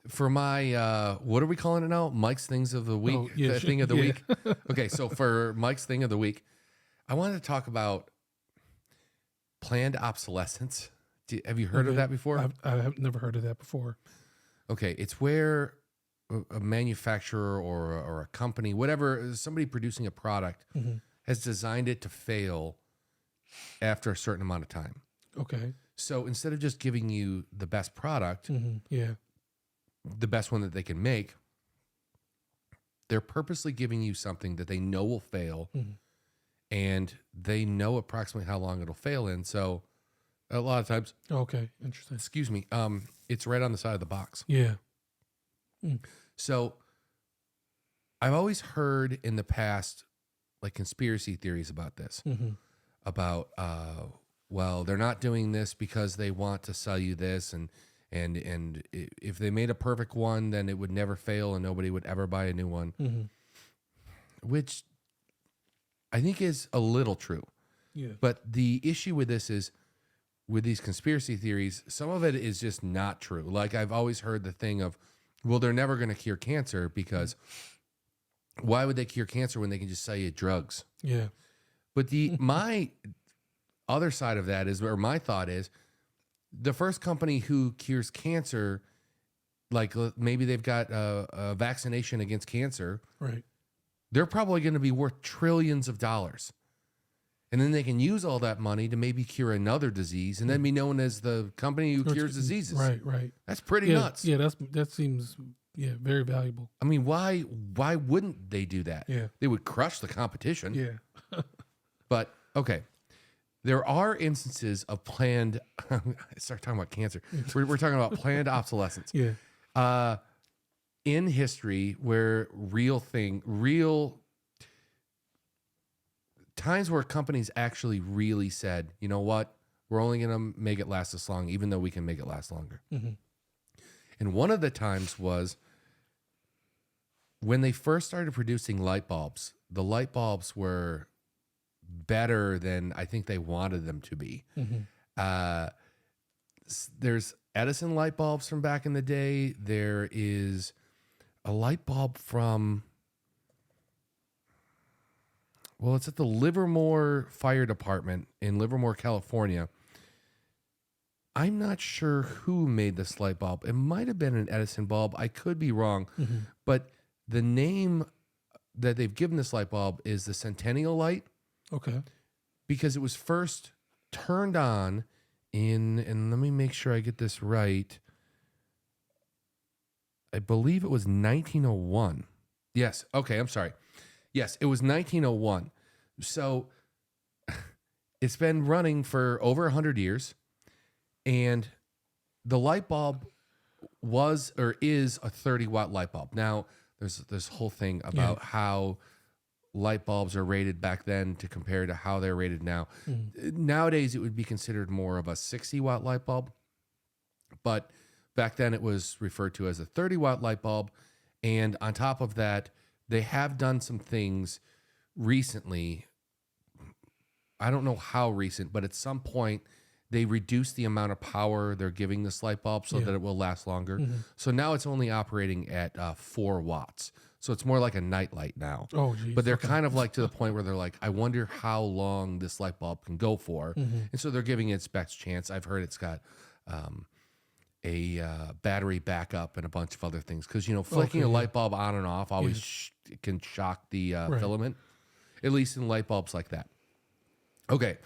for my what are we calling it now? Mike's things of the week. Oh, yeah, The thing of the yeah. week. Okay, so for Mike's thing of the week, I wanted to talk about planned obsolescence. Have you heard of Okay. that before? I have never heard of that before. Okay, it's where a manufacturer or a company, whatever, somebody producing a product Mhm. has designed it to fail after a certain amount of time. Okay. So instead of just giving you the best product, Yeah. the best one that they can make, they're purposely giving you something that they know will fail, Mhm. and they know approximately how long it'll fail in. So a lot of times, Okay. Interesting. excuse me, it's right on the side of the box. Yeah. So I've always heard in the past, like conspiracy theories about this, about, well, they're not doing this because they want to sell you this. And if they made a perfect one, then it would never fail and nobody would ever buy a new one, which I think is a little true. Yeah. But the issue with this is, with these conspiracy theories, some of it is just not true. Like I've always heard the thing of, well, they're never going to cure cancer because why would they cure cancer when they can just sell you drugs? Yeah. But my other side of that is, or my thought is, the first company who cures cancer, like maybe they've got a vaccination against cancer, Right. they're probably going to be worth trillions of dollars. And then they can use all that money to maybe cure another disease and then be known as the company who cures diseases. Right. Right. That's pretty Yeah. nuts. Yeah. That seems very valuable. I mean, why wouldn't they do that? Yeah. They would crush the competition. Yeah. But okay, there are instances of planned. I start talking about cancer. We're talking about planned obsolescence. Yeah. In history, where real times where companies actually really said, you know what, we're only going to make it last this long, even though we can make it last longer. And one of the times was when they first started producing light bulbs. The light bulbs were better than I think they wanted them to be. There's Edison light bulbs from back in the day. There is a light bulb from, well, it's at the Livermore Fire Department in Livermore, California. I'm not sure who made this light bulb. It might have been an Edison bulb. I could be wrong. But the name that they've given this light bulb is the Centennial Light, Okay. because it was first turned on and let me make sure I get this right. I believe it was 1901. Yes. Okay. I'm sorry. Yes, it was 1901. So it's been running for over 100 years. And the light bulb was or is a 30-watt light bulb. Now, there's this whole thing about how light bulbs are rated back then to compare to how they're rated now. Nowadays, it would be considered more of a 60-watt light bulb. But back then, it was referred to as a 30-watt light bulb. And on top of that, they have done some things recently. I don't know how recent, but at some point, they reduced the amount of power they're giving this light bulb so that it will last longer. So now it's only operating at 4 watts. So it's more like a night light now. Oh, geez. But they're kind of like to the point where they're like, I wonder how long this light bulb can go for. And so they're giving it its best chance. I've heard it's got a battery backup and a bunch of other things. Because, flicking a light bulb on and off always can shock the filament, at least in light bulbs like that. Okay,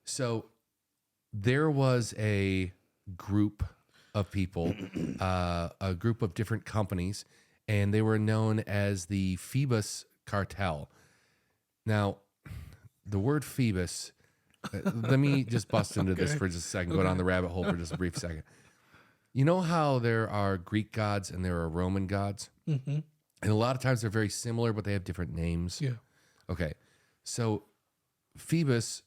so there was a group of people, a group of different companies, and they were known as the Phoebus Cartel. Now, the word Phoebus, let me just bust into this for just a second, go down the rabbit hole for just a brief second. You know how there are Greek gods and there are Roman gods? And a lot of times they're very similar, but they have different names. Yeah. Okay, so Phoebus,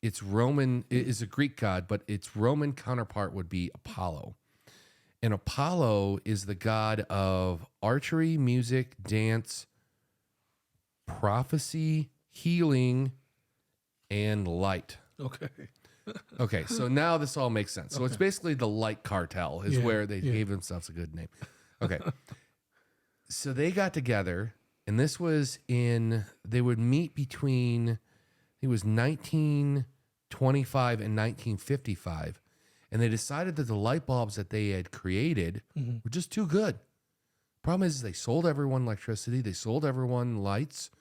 it's Roman, it is a Greek god, but its Roman counterpart would be Apollo. And Apollo is the god of archery, music, dance, prophecy, healing, and light. Okay. Okay, so now this all makes sense. So it's basically the light cartel is where they gave themselves a good name. Okay. So they got together, and this was they would meet between, it was 1925 and 1955. And they decided that the light bulbs that they had created were just too good. Problem is they sold everyone electricity. They sold everyone lights,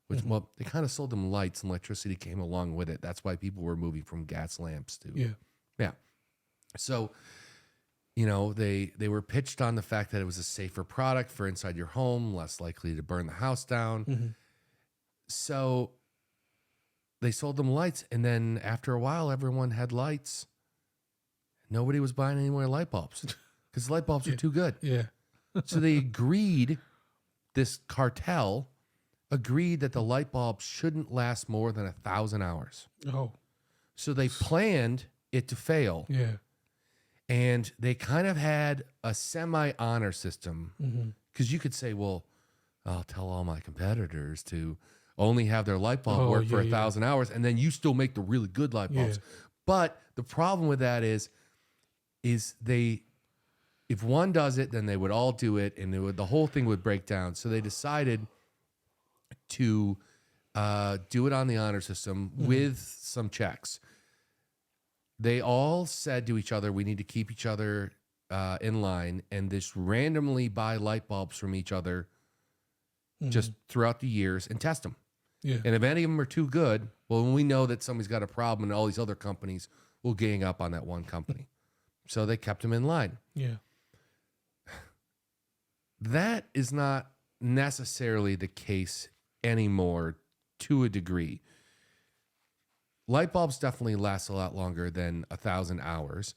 which, well, they kind of sold them lights and electricity came along with it. That's why people were moving from gas lamps to, yeah. So, you know, they were pitched on the fact that it was a safer product for inside your home, less likely to burn the house down. So they sold them lights. And then after a while, everyone had lights. Nobody was buying any more light bulbs because light bulbs were too good. Yeah. So they agreed, this cartel agreed that the light bulb shouldn't last more than 1,000 hours. Oh. So they planned it to fail. Yeah. And they kind of had a semi-honor system because you could say, well, I'll tell all my competitors to only have their light bulb work for 1,000 hours, and then you still make the really good light bulbs. But the problem with that is if one does it, then they would all do it, and the whole thing would break down. So they decided to do it on the honor system with some checks. They all said to each other, we need to keep each other in line and just randomly buy light bulbs from each other just throughout the years and test them. Yeah. And if any of them are too good, well, we know that somebody's got a problem and all these other companies will gang up on that one company. So they kept them in line. Yeah. That is not necessarily the case anymore to a degree. Light bulbs definitely last a lot longer than 1,000 hours.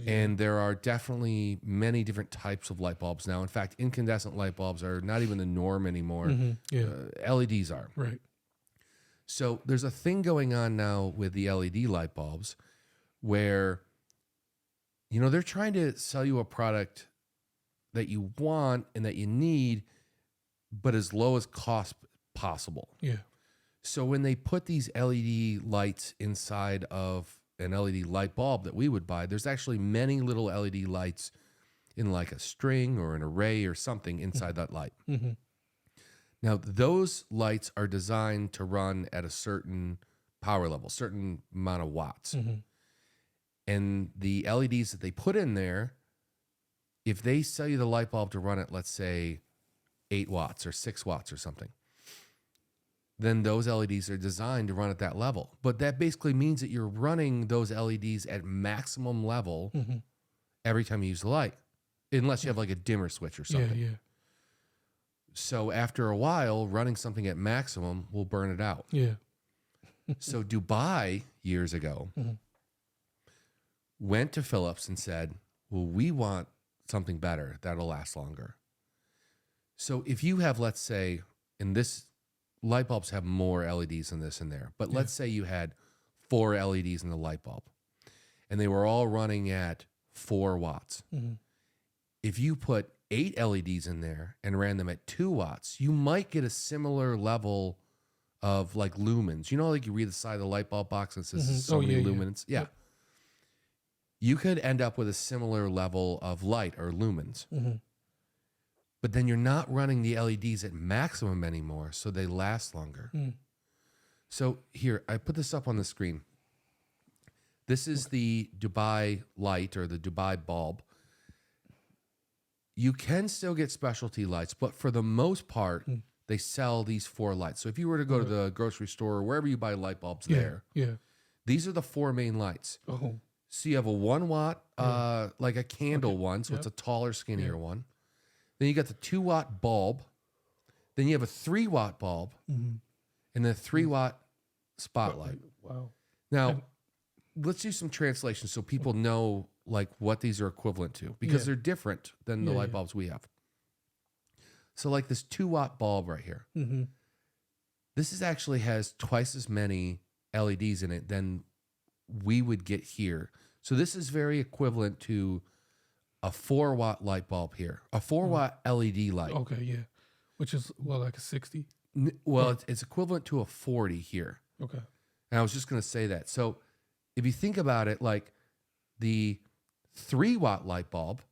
And there are definitely many different types of light bulbs now. In fact, incandescent light bulbs are not even the norm anymore. LEDs are. Right. So there's a thing going on now with the LED light bulbs where, you know, they're trying to sell you a product that you want and that you need, but as low as cost possible. Yeah. So when they put these LED lights inside of an LED light bulb that we would buy, there's actually many little LED lights in like a string or an array or something inside that light. Now, those lights are designed to run at a certain power level, certain amount of watts. And the LEDs that they put in there, if they sell you the light bulb to run at, let's say, 8 watts or 6 watts or something, then those LEDs are designed to run at that level. But that basically means that you're running those LEDs at maximum level every time you use the light, unless you have like a dimmer switch or something. Yeah. So after a while, running something at maximum will burn it out. Yeah. So Dubai, years ago, went to Philips and said, well, we want something better that'll last longer. So if you have, let's say, in this, light bulbs have more LEDs than this in there, but let's say you had 4 LEDs in the light bulb and they were all running at 4 watts. If you put 8 LEDs in there and ran them at 2 watts, you might get a similar level of like lumens. You know, like you read the side of the light bulb box and it says so many lumens. Yeah. You could end up with a similar level of light or lumens. But then you're not running the LEDs at maximum anymore, so they last longer. So here, I put this up on the screen. This is the Dubai light or the Dubai bulb. You can still get specialty lights, but for the most part, they sell these 4 lights. So if you were to go to the grocery store or wherever you buy light bulbs these are the 4 main lights. So you have a 1 watt, like a candle one, so it's a taller, skinnier one. Then you got the 2 watt bulb. Then you have a 3 watt bulb, and then a 3 watt spotlight. Wow. Now, let's do some translation so people know like what these are equivalent to, because they're different than the light bulbs we have. So like this 2 watt bulb right here. This is actually has twice as many LEDs in it than we would get here. So this is very equivalent to a 4 watt light bulb here, a 4 watt LED light. Okay, yeah. Which is, well, like a 60? Well, it's equivalent to a 40 here. Okay. And I was just going to say that. So if you think about it, like the 3 watt light bulb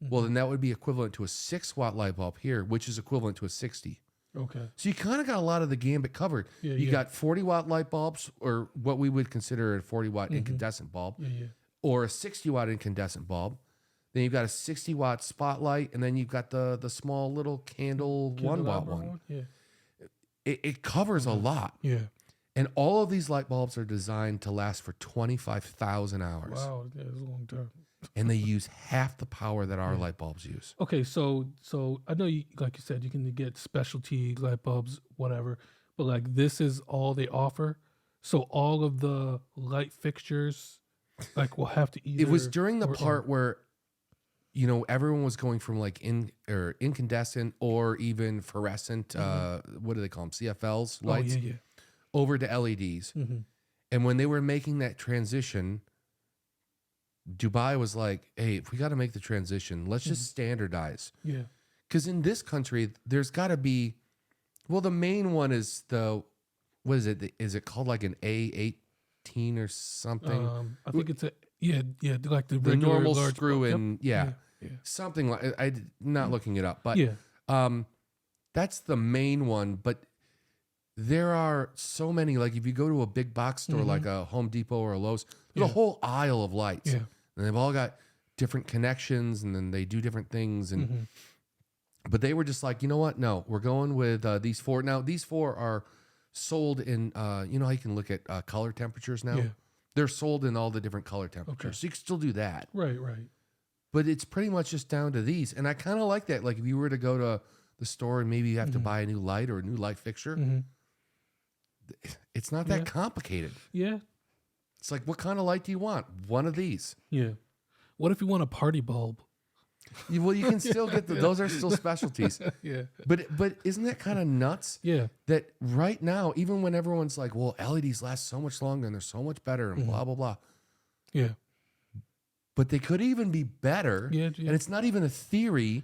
Well, then that would be equivalent to a 6-watt light bulb here, which is equivalent to a 60. Okay. So you kind of got a lot of the gambit covered. Yeah, You yeah. got 40-watt light bulbs, or what we would consider a 40-watt incandescent bulb, Yeah, yeah. or a 60-watt incandescent bulb. Then you've got a 60-watt spotlight, and then you've got the small little candle 1-watt one. Yeah. It covers a lot. Yeah. And all of these light bulbs are designed to last for 25,000 hours. Wow. Yeah, it's a long time. And they use half the power that our light bulbs use. Okay, so I know you, like you said, you can get specialty light bulbs, whatever, but like this is all they offer. So all of the light fixtures, like, will have to either. It was during the or- part where, you know, everyone was going from like incandescent or even fluorescent, what do they call them? CFLs, Oh, lights, yeah, over to LEDs. yeah. Mm-hmm. And when they were making that transition, Dubai was like, hey, if we got to make the transition, let's just standardize. Yeah. Because in this country, there's got to be, well, the main one is what is it? Is it called like an A18 or something? I think it's like the The regular normal large screw bulb. Yep. in, yeah, Yeah. something like, I'm not looking it up, but Yeah. that's the main one. But there are so many, like if you go to a big box store like a Home Depot or a Lowe's, there's a whole aisle of lights. Yeah. And they've all got different connections, and then they do different things. And but they were just like, you know what? No, we're going with these 4. Now these 4 are sold in. You know how you can look at color temperatures now. Yeah. They're sold in all the different color temperatures, Okay. so you can still do that. Right. But it's pretty much just down to these, and I kind of like that. Like if you were to go to the store and maybe you have to buy a new light or a new light fixture, it's not that complicated. Yeah. It's like, what kind of light do you want? One of these. Yeah. What if you want a party bulb? Well, you can still get those are still specialties. Yeah. But isn't that kind of nuts Yeah. that right now, even when everyone's like, well, LEDs last so much longer and they're so much better and blah, blah, blah. Yeah. But they could even be better. Yeah. And it's not even a theory.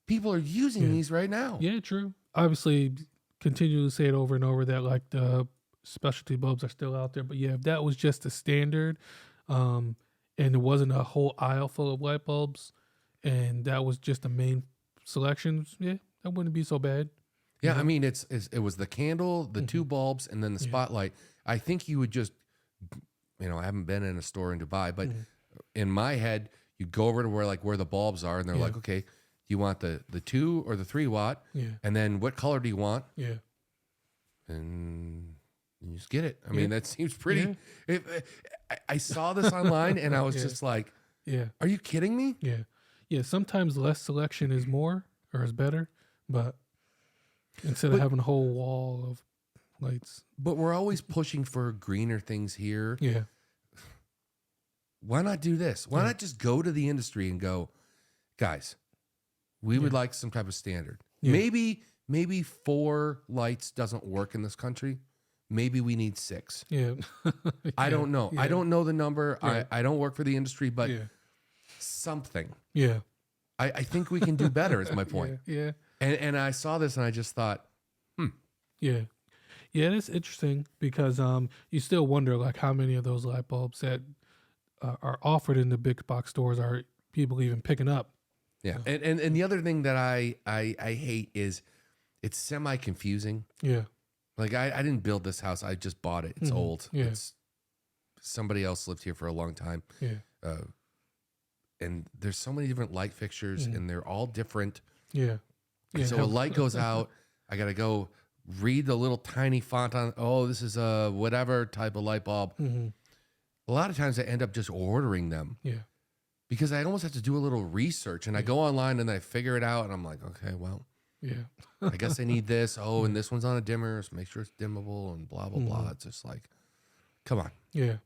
People are using these right now. Yeah, true. Obviously, continue to say it over and over that like the specialty bulbs are still out there. But yeah, if that was just a standard, and it wasn't a whole aisle full of light bulbs, and that was just the main selections, yeah, that wouldn't be so bad. Yeah, I mean, it was the candle, the 2 bulbs, and then the spotlight. I think you would just, you know, I haven't been in a store in Dubai, but in my head, you go over to where the bulbs are, and they're like, okay, you want the 2 or the 3 watt, Yeah. and then what color do you want? Yeah. And you just get it. I mean, that seems pretty. I saw this online, and I was just like, Yeah. are you kidding me? Yeah. Yeah. Sometimes less selection is more or is better, but instead of having a whole wall of lights. But we're always pushing for greener things here. Yeah. Why not do this? Why not just go to the industry and go, guys, we would like some type of standard. Yeah. Maybe 4 lights doesn't work in this country. Maybe we need 6. Yeah. I don't know. I don't know the number. Right. I don't work for the industry, but Yeah. something. Yeah. I think we can do better is my point. Yeah. And I saw this and I just thought, Yeah. Yeah, it's interesting because you still wonder like how many of those light bulbs that are offered in the big box stores are people even picking up. yeah. And the other thing that I hate is it's semi confusing. Yeah. Like I didn't build this house. I just bought it. It's old. Yeah. It's somebody else lived here for a long time. Yeah. And there's so many different light fixtures and they're all different. Yeah. And so a light goes out. I got to go read the little tiny font on, oh, this is a whatever type of light bulb. A lot of times I end up just ordering them Yeah. because I almost have to do a little research and I go online and I figure it out and I'm like, okay, well, Yeah. I guess I need this. Oh, and this one's on a dimmer, so make sure it's dimmable and blah, blah, blah. It's just like, come on. Yeah.